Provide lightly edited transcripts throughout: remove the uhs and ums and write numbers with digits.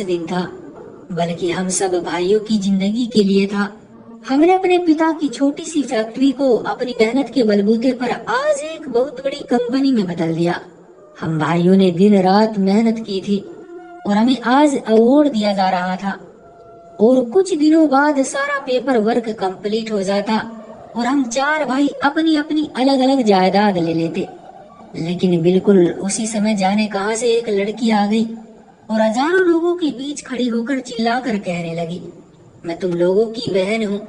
दिन था, बल्कि हम सब भाइयों की जिंदगी के लिए था। हमने अपने पिता की छोटी सी फैक्ट्री को अपनी मेहनत के बलबूते पर आज एक बहुत बड़ी कंपनी में बदल दिया। हम भाइयों ने दिन रात मेहनत की थी और हमें आज अवार्ड दिया जा रहा था। और कुछ दिनों बाद सारा पेपर वर्क कंप्लीट हो जाता और हम चार भाई अपनी अपनी अलग अलग जायदाद ले लेते। लेकिन बिल्कुल उसी समय जाने कहां से एक लड़की आ गई और हजारों लोगों के बीच खड़ी होकर चिल्लाकर कहने लगी, मैं तुम लोगों की बहन हूँ,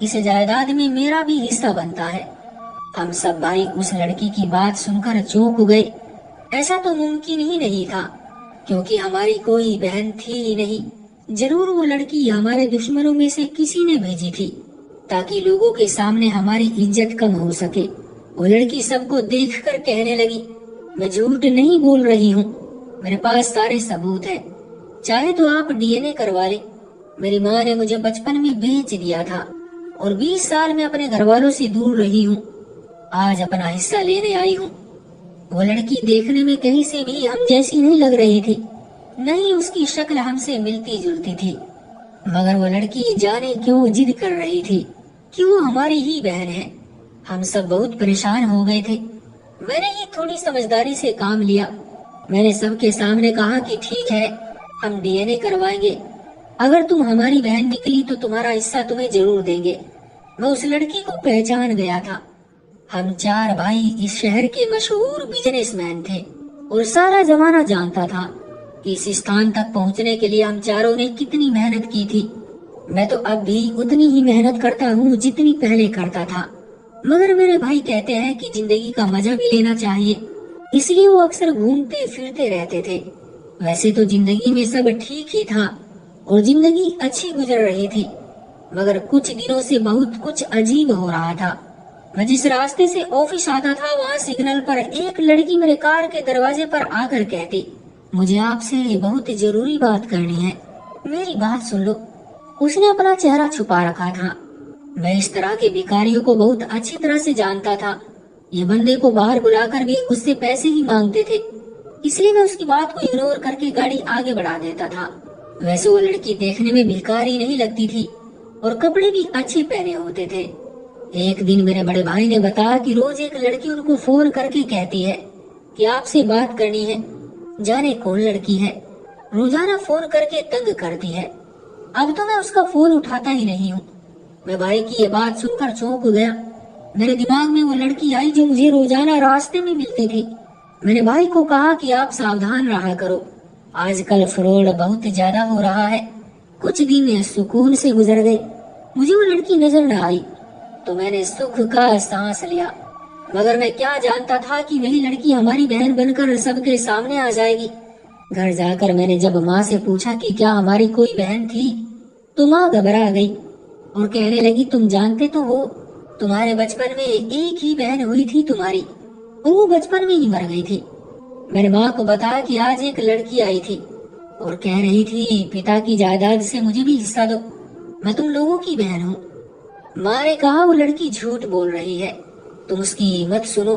इस जायदाद में मेरा भी हिस्सा बनता है। हम सब भाई उस लड़की की बात सुनकर चौंक गए। ऐसा तो मुमकिन ही नहीं था, क्योंकि हमारी कोई बहन थी ही नहीं। जरूर वो लड़की हमारे दुश्मनों में से किसी ने भेजी थी, ताकि लोगों के सामने हमारी इज्जत कम हो सके। वो लड़की सबको देखकर कहने लगी, मैं झूठ नहीं बोल रही हूँ, मेरे पास सारे सबूत है, चाहे तो आप डीएनए करवा ले। मेरी माँ ने मुझे बचपन में बेच दिया था और 20 साल में अपने घर वालों से दूर रही हूँ। आज अपना हिस्सा लेने आई हूँ। वो लड़की देखने में कहीं से भी हम जैसी नहीं लग रही थी, नहीं उसकी शक्ल हमसे मिलती जुलती थी। मगर वो लड़की जाने क्यों जिद कर रही थी कि वो हमारी ही बहन है। हम सब बहुत परेशान हो गए थे। मैंने ही थोड़ी समझदारी से काम लिया। मैंने सबके सामने कहा कि ठीक है, हम डीएनए करवाएंगे, अगर तुम हमारी बहन निकली तो तुम्हारा हिस्सा तुम्हें जरूर देंगे। मैं उस लड़की को पहचान गया था। हम चार भाई इस शहर के मशहूर बिजनेसमैन थे और सारा जमाना जानता था कि इस स्थान तक पहुंचने के लिए हम चारों ने कितनी मेहनत की थी। मैं तो अब भी उतनी ही मेहनत करता हूँ जितनी पहले करता था, मगर मेरे भाई कहते हैं कि जिंदगी का मजा भी लेना चाहिए, इसलिए वो अक्सर घूमते फिरते रहते थे। वैसे तो जिंदगी में सब ठीक ही था और जिंदगी अच्छी गुजर रही थी, मगर कुछ दिनों से बहुत कुछ अजीब हो रहा था। मैं जिस रास्ते से ऑफिस आता था, वहाँ सिग्नल पर एक लड़की मेरे कार के दरवाजे पर आकर कहती, मुझे आपसे बहुत जरूरी बात करनी है, मेरी बात सुन लो। उसने अपना चेहरा छुपा रखा था। मैं इस तरह के भिखारियों को बहुत अच्छी तरह से जानता था। ये बंदे को बाहर बुलाकर भी उससे पैसे ही मांगते थे, इसलिए मैं उसकी बात को इग्नोर करके गाड़ी आगे बढ़ा देता था। वैसे वो लड़की देखने में भिखारी नहीं लगती थी और कपड़े भी अच्छे पहने होते थे। एक दिन मेरे बड़े भाई ने बताया कि रोज एक लड़की उनको फोन करके कहती है कि आपसे बात करनी है। जाने कौन लड़की है, रोजाना फोन करके तंग करती है। अब तो मैं उसका फोन उठाता ही नहीं हूँ। मैं भाई की ये बात सुनकर चौंक गया। मेरे दिमाग में वो लड़की आई जो मुझे रोजाना रास्ते में मिलती थी। मैंने भाई को कहा कि आप सावधान रहा करो, आजकल फ्रॉड बहुत ज्यादा हो रहा है। कुछ दिन सुकून से गुजर गए। मुझे वो लड़की नजर न आई तो मैंने सुख का सांस लिया, मगर मैं क्या जानता था कि वही लड़की हमारी बहन बनकर सबके सामने आ जाएगी। घर जाकर मैंने जब माँ से पूछा कि क्या हमारी कोई बहन थी, तो माँ घबरा गई और कहने लगी, तुम जानते तो हो, तुम्हारे बचपन में एक ही बहन हुई थी तुम्हारी, और वो बचपन में ही मर गई थी। मैंने माँ को बताया कि आज एक लड़की आई थी और कह रही थी पिता की जायदाद से मुझे भी हिस्सा दो, मैं तुम लोगों की बहन हूँ। माँ ने कहा वो लड़की झूठ बोल रही है, तुम उसकी मत सुनो,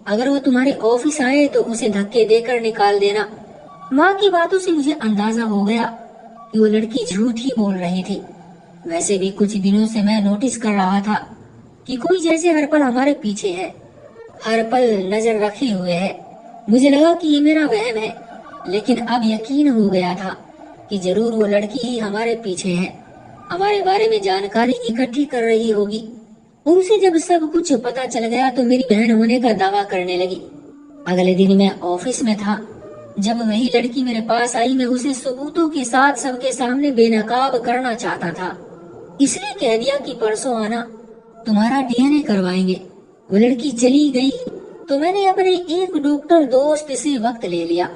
अगर वो तुम्हारे ऑफिस आए तो उसे धक्के देकर निकाल देना। माँ की बातों से मुझे अंदाजा हो गया कि वो लड़की झूठ ही बोल रही थी। वैसे भी कुछ दिनों से मैं नोटिस कर रहा था कि कोई जैसे हर पल हमारे पीछे है, हर पल नजर रखे हुए है। मुझे लगा कि ये मेरा वहम है, लेकिन अब यकीन हो गया था कि जरूर वो लड़की ही हमारे पीछे है, हमारे बारे में जानकारी इकट्ठी कर रही होगी। और उसे जब सब कुछ पता चल गया तो मेरी बहन होने का दावा करने लगी। अगले दिन मैं ऑफिस में था। जब वही लड़की मेरे पास आई, मैं उसे सबूतों के साथ सबके सामने बेनकाब करना चाहता था, इसलिए कह दिया कि परसों आना, तुम्हारा डीएनए करवाएंगे। वो लड़की चली गई तो मैंने अपने एक डॉक्टर दोस्त से वक्त ले लिया।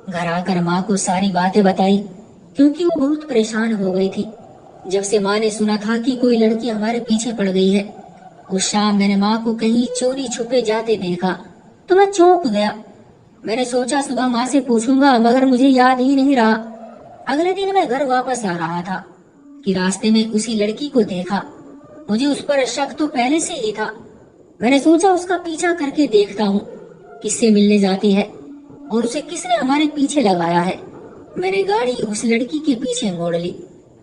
घर आकर माँ को सारी बातें बताई, क्योंकि वो बहुत परेशान हो गई थी। जब से माँ ने सुना था कि कोई लड़की हमारे पीछे पड़ गई है, उस शाम मैंने माँ को कहीं चोरी छुपे जाते देखा तो मैं चौंक गया। मैंने सोचा सुबह माँ से पूछूंगा, मगर मुझे याद ही नहीं रहा। अगले दिन मैं घर वापस आ रहा था कि रास्ते में उसी लड़की को देखा। मुझे उस पर शक तो पहले से ही था। मैंने सोचा उसका पीछा करके देखता हूँ, किससे मिलने जाती है और उसे किसने हमारे पीछे लगाया है। मैंने गाड़ी उस लड़की के पीछे मोड़ ली।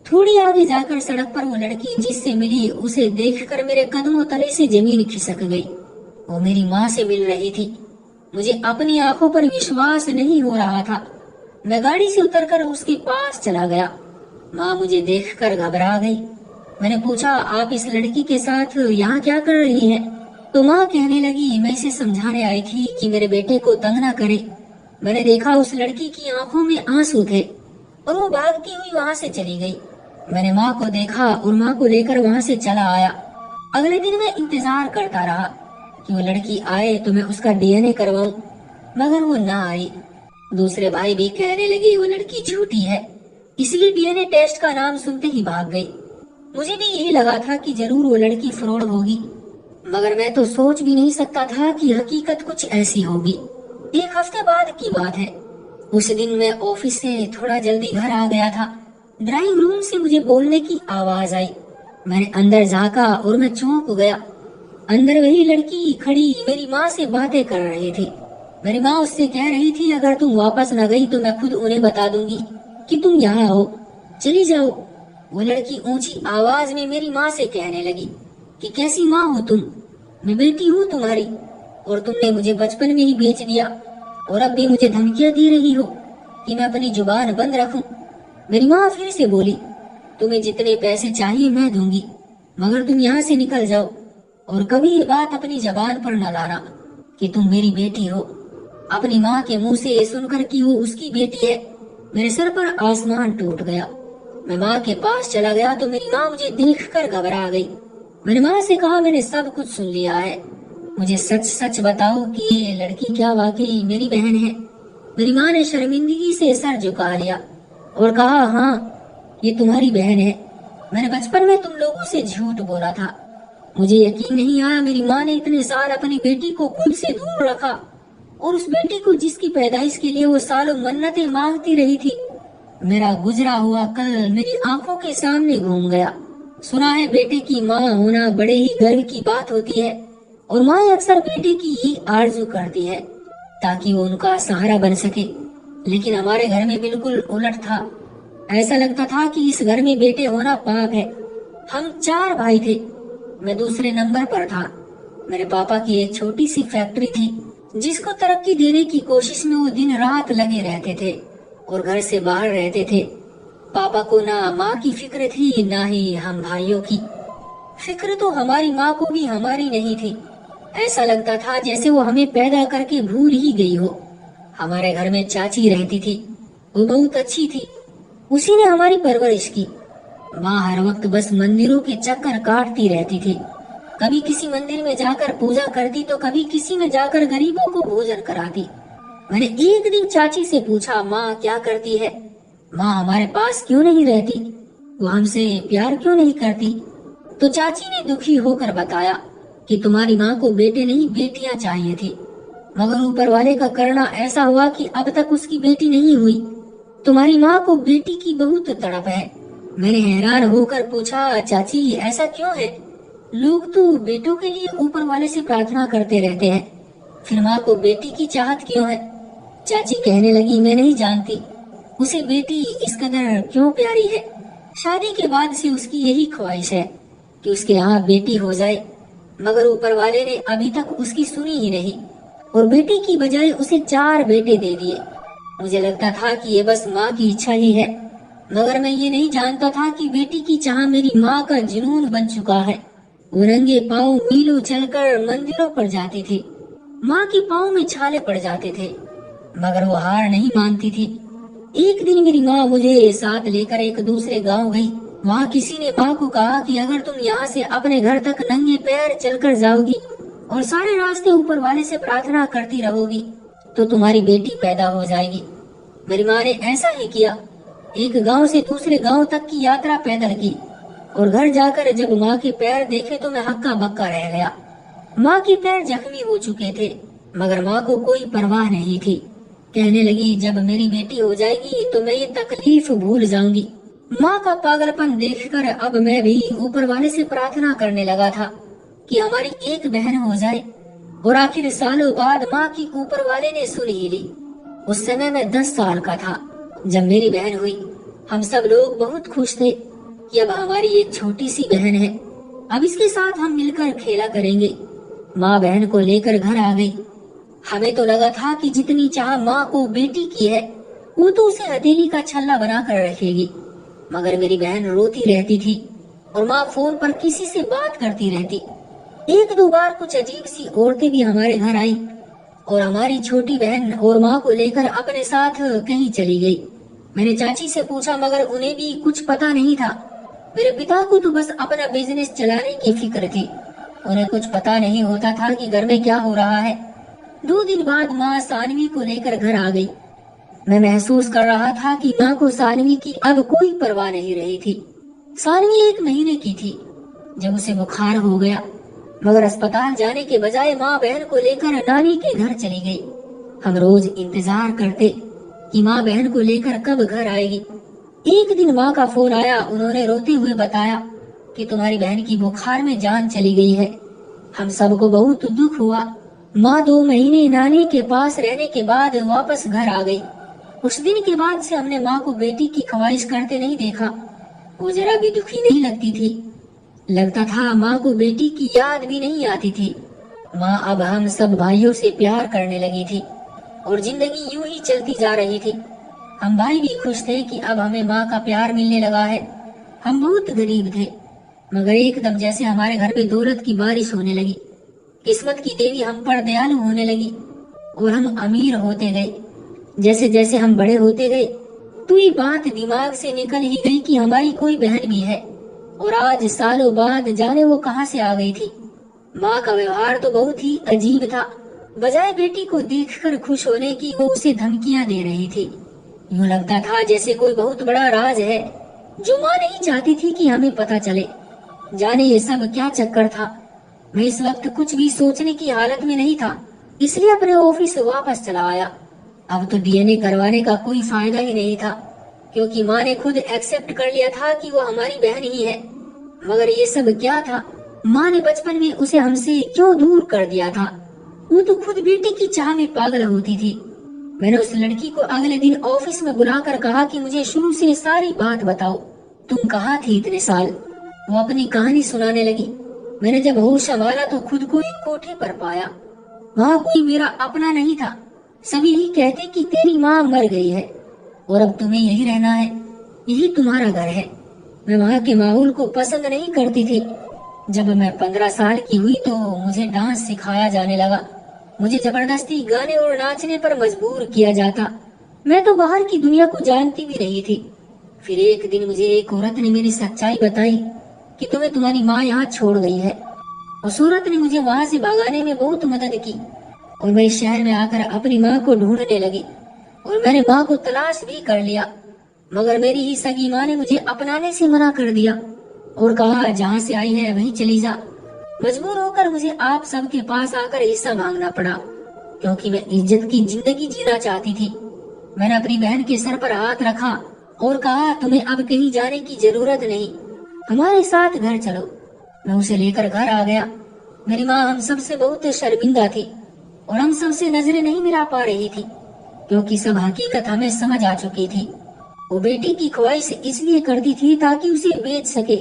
थोड़ी आगे जाकर सड़क पर वो लड़की जिससे मिली उसे देखकर मेरे कदमों तले से जमीन खिसक गई। वो मेरी माँ से मिल रही थी। मुझे अपनी आंखों पर विश्वास नहीं हो रहा था। मैं गाड़ी से उतरकर उसके पास चला गया। माँ मुझे देखकर घबरा गई। मैंने पूछा, आप इस लड़की के साथ यहाँ क्या कर रही हैं? तो माँ कहने लगी, मैं इसे समझाने आई थी कि मेरे बेटे को तंग ना करे। मैंने देखा उस लड़की की आंखों में आंसू थे और वो भागती हुई वहाँ से चली गई। मैंने माँ को देखा और माँ को लेकर वहाँ से चला आया। अगले दिन मैं इंतजार करता रहा कि वो लड़की आए तो मैं उसका डीएनए करवाऊं, मगर वो ना आई। दूसरे भाई भी कहने लगे वो लड़की झूठी है, इसलिए डीएनए टेस्ट का नाम सुनते ही भाग गई। मुझे भी यही लगा था कि जरूर वो लड़की फ्रॉड होगी, मगर मैं तो सोच भी नहीं सकता था कि हकीकत कुछ ऐसी होगी। 1 हफ्ते बाद की बात है। उस दिन मैं ऑफिस से थोड़ा जल्दी घर आ गया था। ड्राइंग रूम से मुझे बोलने की आवाज आई। मैंने अंदर झांका और मैं चौंक गया। अंदर वही लड़की खड़ी मेरी माँ से बातें कर रही थी। मेरी माँ उससे कह रही थी, अगर तुम वापस न गई तो मैं खुद उन्हें बता दूंगी कि तुम यहाँ हो, चली जाओ। वो लड़की ऊंची आवाज में मेरी माँ से कहने लगी कि कैसी माँ हो तुम, मैं बेटी हूँ तुम्हारी और तुमने मुझे बचपन में ही बेच दिया और अब भी मुझे धमकियां दे रही हो कि मैं अपनी जुबान बंद रखूं। मेरी माँ फिर से बोली, तुम्हें जितने पैसे चाहिए मैं दूंगी, मगर तुम यहाँ से निकल जाओ और कभी ये बात अपनी जबान पर न लाना कि तुम मेरी बेटी हो। अपनी माँ के मुंह से सुनकर कि वो उसकी बेटी है, मेरे सर पर आसमान टूट गया। मैं माँ के पास चला गया तो मेरी माँ मुझे देखकर घबरा गई। मैंने माँ से कहा, मैंने सब कुछ सुन लिया है, मुझे सच सच बताओ कि ये लड़की क्या वाकई मेरी बहन है? मेरी माँ ने शर्मिंदगी से सर झुका लिया और कहा, हाँ ये तुम्हारी बहन है। मैंने बचपन में तुम लोगों से झूठ बोला था। मुझे यकीन नहीं आया मेरी माँ ने इतने साल अपनी बेटी को खुद से दूर रखा और उस बेटी को जिसकी पैदाइश के लिए वो सालों मन्नतें मांगती रही थी। मेरा गुजरा हुआ कल मेरी आंखों के सामने घूम गया। सुना है बेटे की माँ होना बड़े ही गर्व की बात होती है और माँ अक्सर बेटे की ही आरज़ू करती है ताकि वो उनका सहारा बन सके, लेकिन हमारे घर में बिल्कुल उलट था। ऐसा लगता था कि इस घर में बेटे होना पाप है। हम 4 भाई थे, मैं दूसरे नंबर पर था। मेरे पापा की एक छोटी सी फैक्ट्री थी जिसको तरक्की देने की कोशिश में वो दिन रात लगे रहते थे और घर से बाहर रहते थे। पापा को ना माँ की फिक्र थी ना ही हम भाइयों की। फिक्र तो हमारी माँ को भी हमारी नहीं थी। ऐसा लगता था जैसे वो हमें पैदा करके भूल ही गई हो। हमारे घर में चाची रहती थी, वो बहुत अच्छी थी, उसी ने हमारी परवरिश की। माँ हर वक्त बस मंदिरों के चक्कर काटती रहती थी। कभी किसी मंदिर में जाकर पूजा करती तो कभी किसी में जाकर गरीबों को भोजन कराती। मैंने एक दिन चाची से पूछा, माँ क्या करती है? माँ हमारे पास क्यों नहीं रहती? वो हमसे प्यार क्यों नहीं करती? तो चाची ने दुखी होकर बताया कि तुम्हारी माँ को बेटे नहीं बेटियां चाहिए थी, मगर ऊपर वाले का करना ऐसा हुआ कि अब तक उसकी बेटी नहीं हुई। तुम्हारी माँ को बेटी की बहुत तड़प है। मैंने हैरान होकर पूछा, चाची ऐसा क्यों है? लोग तो बेटों के लिए ऊपर वाले से प्रार्थना करते रहते हैं, फिर माँ को बेटी की चाहत क्यों है? चाची कहने लगी, मैं नहीं जानती, उसे बेटी इस कदर क्यों प्यारी है। शादी के बाद से उसकी यही ख्वाहिश है कि उसके यहाँ बेटी हो जाए, मगर ऊपर वाले ने अभी तक उसकी सुनी ही नहीं और बेटी की बजाय उसे 4 बेटे दे दिए। मुझे लगता था कि ये बस माँ की इच्छा ही है, मगर मैं ये नहीं जानता था कि बेटी की चाह मेरी माँ का जुनून बन चुका है। वो नंगे पाँव मीलों चलकर मंदिरों पर जाती थी। माँ के पाँव में छाले पड़ जाते थे, मगर वो हार नहीं मानती थी। एक दिन मेरी माँ मुझे साथ लेकर एक दूसरे गांव गई। वहाँ किसी ने माँ को कहा कि अगर तुम यहाँ से अपने घर तक नंगे पैर चलकर जाओगी और सारे रास्ते ऊपर वाले से प्रार्थना करती रहोगी तो तुम्हारी बेटी पैदा हो जाएगी। मेरी माँ ने ऐसा ही किया। एक गांव से दूसरे गांव तक की यात्रा पैदल की और घर जाकर जब माँ के पैर देखे तो मैं हक्का बक्का रह गया। माँ के पैर जख्मी हो चुके थे, मगर माँ को कोई परवाह नहीं थी। कहने लगी, जब मेरी बेटी हो जाएगी तो मैं ये तकलीफ भूल जाऊंगी। माँ का पागलपन देखकर अब मैं भी ऊपर वाले से प्रार्थना करने लगा था कि हमारी एक बहन हो जाए, और आखिर सालों बाद माँ की ऊपर वाले ने सुन ही ली। उस समय मैं 10 साल का था जब मेरी बहन हुई, हम सब लोग बहुत खुश थे कि अब हमारी एक छोटी सी बहन है, अब इसके साथ हम मिलकर खेला करेंगे। माँ बहन को लेकर घर आ गई। हमें तो लगा था कि जितनी चाह माँ को बेटी की है, वो तो उसे हथेली का छल्ला बना कर रखेगी, मगर मेरी बहन रोती रहती थी और माँ फोन पर किसी से बात करती रहती। एक दो बार कुछ अजीब सी औरतें भी हमारे घर आई और हमारी छोटी बहन और माँ को लेकर अपने साथ कहीं चली गई। मैंने चाची से पूछा, मगर उन्हें भी कुछ पता नहीं था। मेरे पिता को तो बस अपना बिजनेस चलाने की फिक्र थी, उन्हें कुछ पता नहीं होता था कि घर में क्या हो रहा है। 2 दिन बाद माँ सानवी को लेकर घर आ गई। मैं महसूस कर रहा था कि माँ को सानवी की अब कोई परवाह नहीं रही थी। सानवी 1 महीने की थी जब उसे बुखार हो गया, मगर अस्पताल जाने के बजाय माँ बहन को लेकर नानी के घर चली गई। हम रोज इंतजार करते कि माँ बहन को लेकर कब घर आएगी। एक दिन माँ का फोन आया। उन्होंने रोते हुए बताया कि तुम्हारी बहन की बुखार में जान चली गई है। हम सबको बहुत दुख हुआ। माँ 2 महीने नानी के पास रहने के बाद वापस घर आ गई। उस दिन के बाद से हमने माँ को बेटी की ख्वाहिश करते नहीं देखा। वो जरा भी दुखी नहीं लगती थी। लगता था माँ को बेटी की याद भी नहीं आती थी। माँ अब हम सब भाइयों से प्यार करने लगी थी और जिंदगी यूं ही चलती जा रही थी। हम भाई भी खुश थे कि अब हमें माँ का प्यार मिलने लगा है। हम बहुत गरीब थे, मगर एकदम जैसे हमारे घर पे दौलत की बारिश होने लगी। किस्मत की देवी हम पर दयालु होने लगी और हम अमीर होते गए। जैसे जैसे हम बड़े होते गए तो ये बात दिमाग से निकल ही गई कि हमारी कोई बहन भी है, और आज सालों बाद जाने वो कहाँ से आ गई थी। माँ का व्यवहार तो बहुत ही अजीब था। बजाय बेटी को देखकर खुश होने की, वो उसे धमकियां दे रही थी। यूं लगता था जैसे कोई बहुत बड़ा राज है जो माँ नहीं चाहती थी कि हमें पता चले। जाने ये सब क्या चक्कर था। मैं इस वक्त कुछ भी सोचने की हालत में नहीं था, इसलिए अपने ऑफिस वापस चला आया। अब तो डीएनए करवाने का कोई फायदा ही नहीं था, क्योंकि माँ ने खुद एक्सेप्ट कर लिया था कि वो हमारी बहन ही है। मगर ये सब क्या था? माँ ने बचपन में उसे हमसे क्यों दूर कर दिया था? वो तो खुद बेटी की चाह में पागल होती थी। मैंने उस लड़की को अगले दिन ऑफिस में बुलाकर कहा कि मुझे शुरू से सारी बात बताओ, तुम कहाँ थी इतने साल? वो अपनी कहानी सुनाने लगी। मैंने जब होश संभाला तो खुद को एक कोठे पर पाया। वहाँ कोई मेरा अपना नहीं था। सभी ही कहते कि तेरी माँ मर गई है और अब तुम्हें यही रहना है, यही तुम्हारा घर है। मैं वहाँ के माहौल को पसंद नहीं करती थी। जब मैं 15 साल की हुई तो मुझे डांस सिखाया जाने लगा। मुझे जबरदस्ती गाने और नाचने पर मजबूर किया जाता। मैं तो बाहर की दुनिया को जानती भी नहीं थी। फिर एक दिन मुझे एक औरत ने मेरी सच्चाई बताई कि तुम्हें तुम्हारी माँ यहाँ छोड़ गई है। उस औरत ने मुझे वहाँ से भगाने में बहुत मदद की और मैं इस शहर में आकर अपनी माँ को ढूंढने लगी और मैंने माँ को तलाश भी कर लिया, मगर मेरी ही सगी माँ ने मुझे अपनाने से मना कर दिया और कहा जहाँ से आई है वहीं चली जा। मजबूर होकर मुझे आप सबके पास आकर हिस्सा मांगना पड़ा, क्योंकि मैं इज्जत की जिंदगी जीना चाहती थी। मैंने अपनी बहन के सर पर हाथ रखा और कहा तुम्हें अब कहीं जाने की जरूरत नहीं, हमारे साथ घर चलो। मैं उसे लेकर घर आ गया। मेरी माँ हम सबसे बहुत शर्मिंदा थी और हम सबसे नजरें नहीं मिला पा रही थी, क्योंकि सब हकीकत हमें समझ आ चुकी थी। वो बेटी की ख्वाहिश इसलिए करती थी ताकि उसे बेच सके।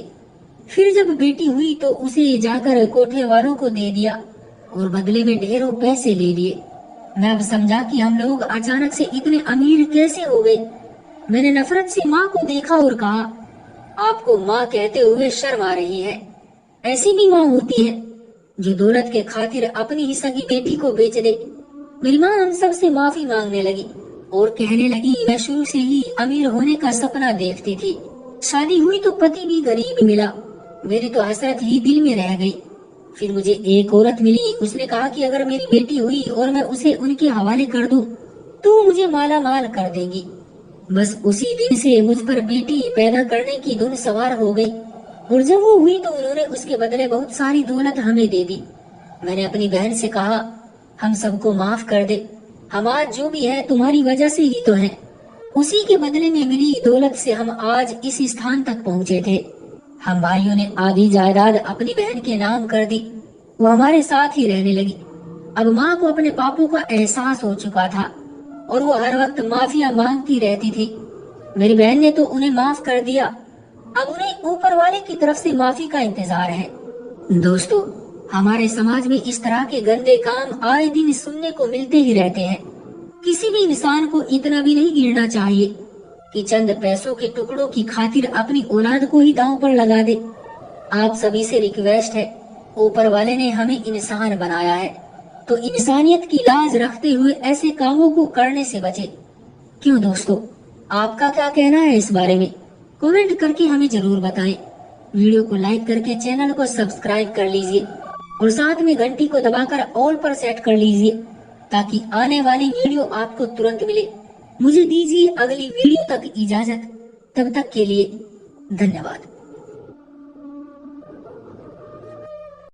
फिर जब बेटी हुई तो उसे जाकर कोठे वालों को दे दिया और बदले में ढेरों पैसे ले लिए। मैं अब समझा कि हम लोग अचानक से इतने अमीर कैसे हो गए। मैंने नफरत से माँ को देखा और कहा, आपको माँ कहते हुए शर्म आ रही है? ऐसी भी माँ होती है जो दौलत के खातिर अपनी ही सगी बेटी को बेच दे। मेरी माँ हम सब से माफी मांगने लगी और कहने लगी मैं शुरू से ही अमीर होने का सपना देखती थी। शादी हुई तो पति भी गरीब मिला। मेरी तो हसरत ही दिल में रह गई। फिर मुझे एक औरत मिली। उसने कहा कि अगर मेरी बेटी हुई और मैं उसे उनके हवाले कर दूं तो मुझे माला माल कर देंगी। बस उसी दिन से मुझ पर बेटी पैदा करने की धुन सवार हो गई और जब वो हुई तो उन्होंने उसके बदले बहुत सारी दौलत हमें दे दी। मैंने अपनी बहन से कहा हम सबको माफ कर दे, हम आज जो भी है तुम्हारी वजह से ही तो है। उसी के बदले में मिली दौलत से हम आज इस स्थान तक पहुँचे थे। हम भाइयों ने आधी जायदाद अपनी बहन के नाम कर दी। वो हमारे साथ ही रहने लगी। अब माँ को अपने पापों का एहसास हो चुका था और वो हर वक्त माफिया मांगती रहती थी। मेरी बहन ने तो उन्हें माफ कर दिया, अब उन्हें ऊपर वाले की तरफ से माफी का इंतजार है। दोस्तों, हमारे समाज में इस तरह के गंदे काम आए दिन सुनने को मिलते ही रहते हैं। किसी भी इंसान को इतना भी नहीं गिरना चाहिए कि चंद पैसों के टुकड़ों की खातिर अपनी औलाद को ही दांव पर लगा दे। आप सभी से रिक्वेस्ट है, ऊपर वाले ने हमें इंसान बनाया है, तो इंसानियत की लाज रखते हुए ऐसे कामों को करने से बचे। क्यों दोस्तों, आपका क्या कहना है इस बारे में? कमेंट करके हमें जरूर बताएं। वीडियो को लाइक करके चैनल को सब्सक्राइब कर लीजिए और साथ में घंटी को दबाकर ऑल पर सेट कर लीजिए ताकि आने वाली वीडियो आपको तुरंत मिले। मुझे दीजिए अगली वीडियो तक इजाजत। तब तक के लिए धन्यवाद।